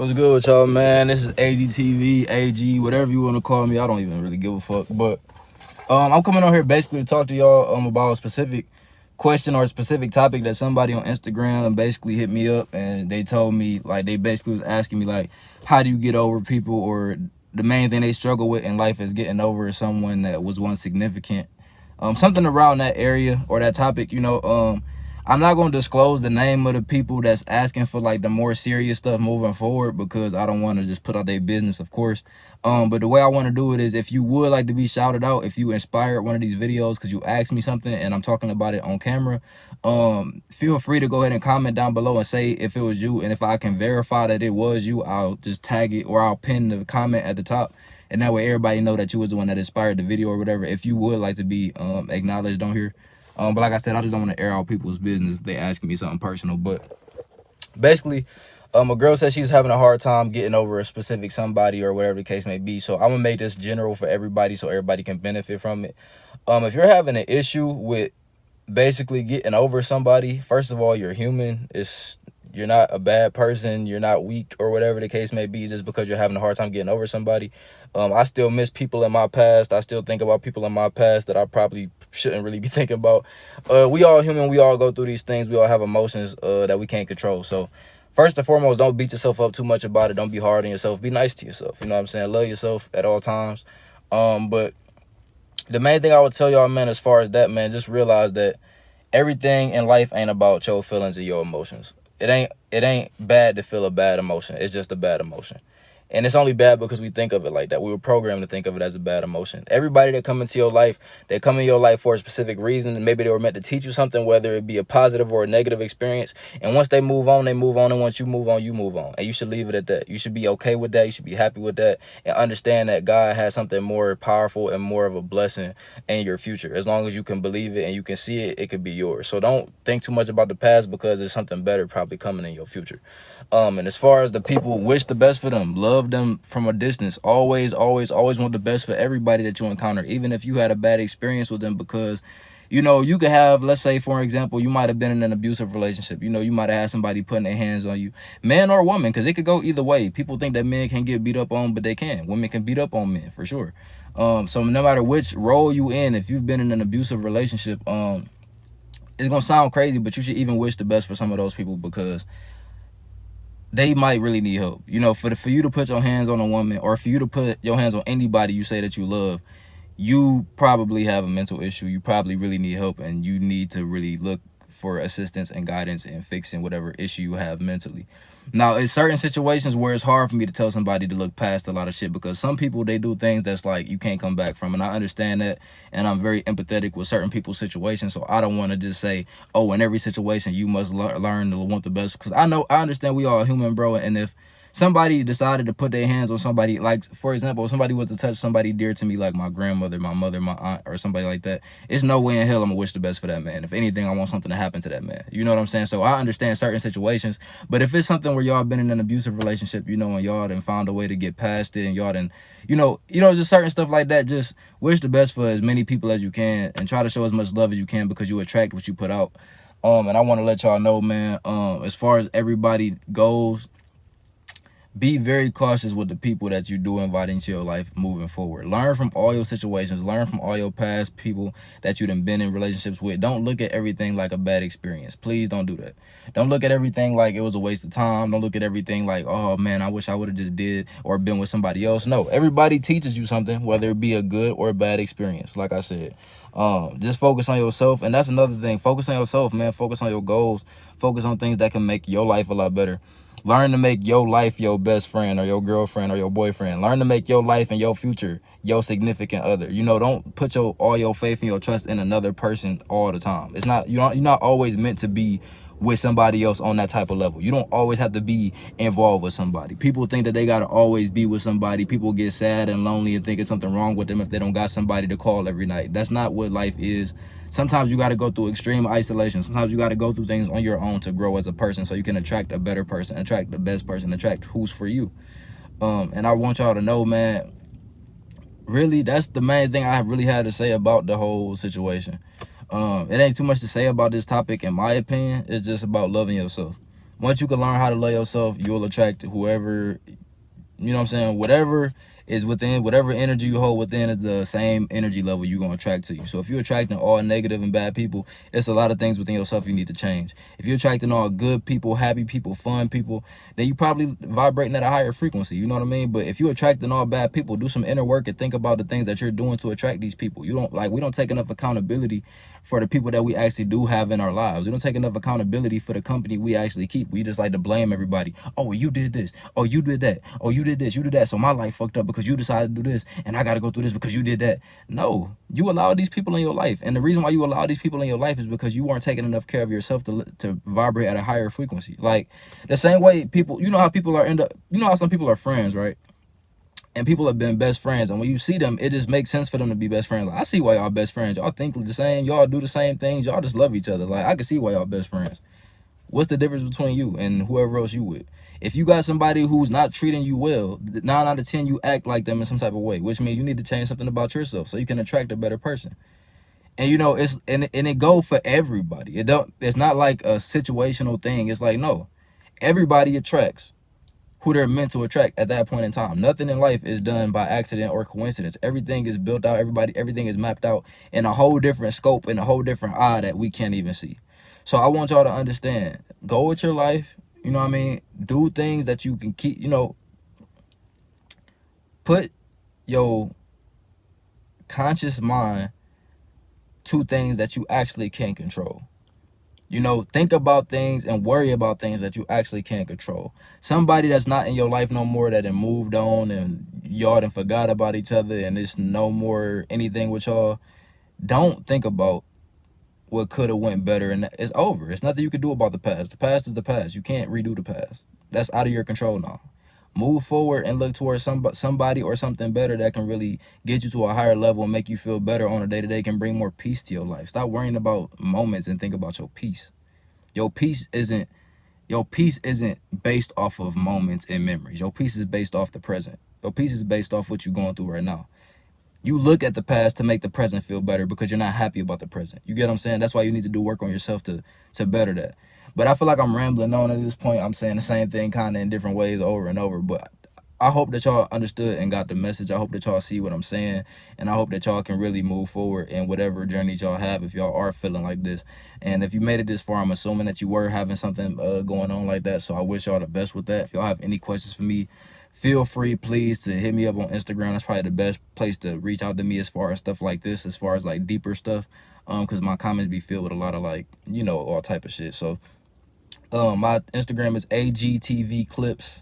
What's good with y'all, man? This is agtv, ag, whatever you want to call me. I don't even really give a fuck. But I'm coming on here basically to talk to y'all about a specific question or a specific topic that somebody on Instagram basically hit me up, and they told me, like, they basically was asking me, like, how do you get over people, or the main thing they struggle with in life is getting over someone that was once significant. Something around that area or that topic, I'm not going to disclose the name of the people that's asking for like the more serious stuff moving forward, because I don't want to just put out their business, of course. But the way I want to do it is, if you would like to be shouted out, if you inspired one of these videos because you asked me something and I'm talking about it on camera, feel free to go ahead and comment down below and say if it was you, and if I can verify that it was you, I'll just tag it, or I'll pin the comment at the top, and that way everybody know that you was the one that inspired the video or whatever, if you would like to be acknowledged on here. But like I said, I just don't want to air out people's business if they asking me something personal. But basically, a girl said she's having a hard time getting over a specific somebody or whatever the case may be. So I'm gonna make this general for everybody so everybody can benefit from it. If you're having an issue with basically getting over somebody, first of all, you're human. You're not a bad person, you're not weak or whatever the case may be, just because you're having a hard time getting over somebody. I still miss people in my past. I still think about people in my past that I probably shouldn't really be thinking about. We all human, we all go through these things, we all have emotions that we can't control. So first and foremost, don't beat yourself up too much about it. Don't be hard on yourself. Be nice to yourself. You know what I'm saying? Love yourself at all times. But the main thing I would tell y'all, man, as far as that, man, just realize that everything in life ain't about your feelings and your emotions. It ain't bad to feel a bad emotion. It's just a bad emotion. And it's only bad because we think of it like that. We were programmed to think of it as a bad emotion. Everybody that come into your life, they come in your life for a specific reason. And maybe they were meant to teach you something, whether it be a positive or a negative experience. And once they move on, they move on. And once you move on, you move on. And you should leave it at that. You should be okay with that. You should be happy with that. And understand that God has something more powerful and more of a blessing in your future. As long as you can believe it and you can see it, it could be yours. So don't think too much about the past, because there's something better probably coming in your future. And as far as the people, wish the best for them. Love them from a distance. Always want the best for everybody that you encounter, even if you had a bad experience with them, because you could have, let's say for example, you might have been in an abusive relationship. You might have had somebody putting their hands on you, man or woman, because it could go either way. People think that men can get beat up on, but they can. Women can beat up on men for sure. So no matter which role you in, if you've been in an abusive relationship, it's gonna sound crazy, but you should even wish the best for some of those people, because they might really need help. For you to put your hands on a woman, or for you to put your hands on anybody you say that you love, you probably have a mental issue. You probably really need help, and you need to really look for assistance and guidance in fixing whatever issue you have mentally. Now, in certain situations where it's hard for me to tell somebody to look past a lot of shit, because some people, they do things that's like you can't come back from, and I understand that, and I'm very empathetic with certain people's situations. So I don't want to just say, oh, in every situation you must learn to want the best, because I understand we all human, bro. And if somebody decided to put their hands on somebody, like for example, if somebody was to touch somebody dear to me, like my grandmother, my mother, my aunt, or somebody like that, it's no way in hell I'm gonna wish the best for that man. If anything, I want something to happen to that man. You know what I'm saying? So I understand certain situations, but if it's something where y'all been in an abusive relationship, and y'all done found a way to get past it, and y'all done, just certain stuff like that, just wish the best for as many people as you can, and try to show as much love as you can, because you attract what you put out. And I want to let y'all know, man, as far as everybody goes, be very cautious with the people that you do invite into your life moving forward. Learn from all your situations. Learn from all your past people that you done been in relationships with. Don't look at everything like a bad experience. Please don't do that. Don't look at everything like it was a waste of time. Don't look at everything like, oh man, I wish I would have just did or been with somebody else. No, everybody teaches you something, whether it be a good or a bad experience. Like I said, just focus on yourself. And that's another thing. Focus on yourself, man. Focus on your goals. Focus on things that can make your life a lot better. Learn to make your life your best friend or your girlfriend or your boyfriend. Learn to make your life and your future your significant other. Don't put all your faith and your trust in another person all the time. It's not, you're not always meant to be with somebody else on that type of level. You don't always have to be involved with somebody. People think that they got to always be with somebody. People get sad and lonely and think it's something wrong with them if they don't got somebody to call every night. That's not what life is. Sometimes you got to go through extreme isolation. Sometimes you got to go through things on your own to grow as a person, so you can attract a better person, attract the best person, attract who's for you. And I want y'all to know, man, really, that's the main thing I really had to say about the whole situation. It ain't too much to say about this topic, in my opinion. It's just about loving yourself. Once you can learn how to love yourself, you'll attract whoever, you know what I'm saying, whatever is within, whatever energy you hold within is the same energy level you're going to attract to you. So if you're attracting all negative and bad people, it's a lot of things within yourself you need to change. If you're attracting all good people, happy people, fun people, then you probably vibrating at a higher frequency, you know what I mean? But if you're attracting all bad people, do some inner work and think about the things that you're doing to attract these people. You don't, like, we don't take enough accountability for the people that we actually do have in our lives. We don't take enough accountability for the company we actually keep. We just like to blame everybody. Oh, well, you did this. Oh, you did that. Oh, you did this. You did that. So my life fucked up because you decided to do this, and I got to go through this because you did that. No, you allow these people in your life. And the reason why you allow these people in your life is because you weren't taking enough care of yourself to vibrate at a higher frequency. Like the same way people, you know how people are you know how some people are friends, right? And people have been best friends, and when you see them, it just makes sense for them to be best friends. Like, I see why y'all best friends. Y'all think the same. Y'all do the same things. Y'all just love each other. Like, I can see why y'all best friends. What's the difference between you and whoever else you with? If you got somebody who's not treating you well, 9 out of 10 you act like them in some type of way, which means you need to change something about yourself so you can attract a better person. And you know, it's and it go for everybody. It's not like a situational thing. It's like, no, everybody attracts who they're meant to attract at that point in time. Nothing in life is done by accident or coincidence. Everything is built out. Everything is mapped out in a whole different scope, in a whole different eye that we can't even see. So I want y'all to understand, go with your life, you know what I mean? Do things that you can keep, you know, put your conscious mind to things that you actually can control. You know, think about things and worry about things that you actually can't control. Somebody that's not in your life no more, that done moved on and y'all done forgot about each other and it's no more anything with y'all, don't think about what could have went better, and it's over. It's nothing you can do about the past. The past is the past. You can't redo the past. That's out of your control now. Move forward and look towards somebody or something better that can really get you to a higher level and make you feel better on a day-to-day, can bring more peace to your life. Stop worrying about moments and think about your peace. Your peace isn't based off of moments and memories. Your peace is based off the present. Your peace is based off what you're going through right now. You look at the past to make the present feel better because you're not happy about the present. You get what I'm saying? That's why you need to do work on yourself to better that. But I feel like I'm rambling on at this point. I'm saying the same thing kind of in different ways over and over. But I hope that y'all understood and got the message. I hope that y'all see what I'm saying. And I hope that y'all can really move forward in whatever journeys y'all have if y'all are feeling like this. And if you made it this far, I'm assuming that you were having something going on like that. So I wish y'all the best with that. If y'all have any questions for me, feel free, please, to hit me up on Instagram. That's probably the best place to reach out to me as far as stuff like this, as far as like deeper stuff. Because my comments be filled with a lot of, like, you know, all type of shit. So my Instagram is agtvclips,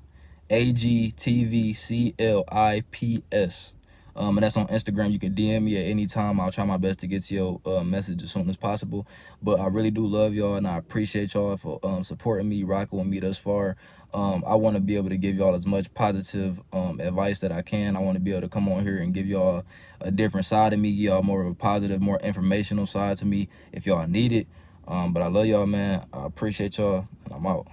agtvclips. And that's on Instagram. You can DM me at any time. I'll try my best to get to your message as soon as possible. But I really do love y'all, and I appreciate y'all for supporting me, rocking with me thus far. I want to be able to give y'all as much positive advice that I can. I want to be able to come on here and give y'all a different side of me, give y'all more of a positive, more informational side to me if y'all need it. But I love y'all, man. I appreciate y'all, and I'm out.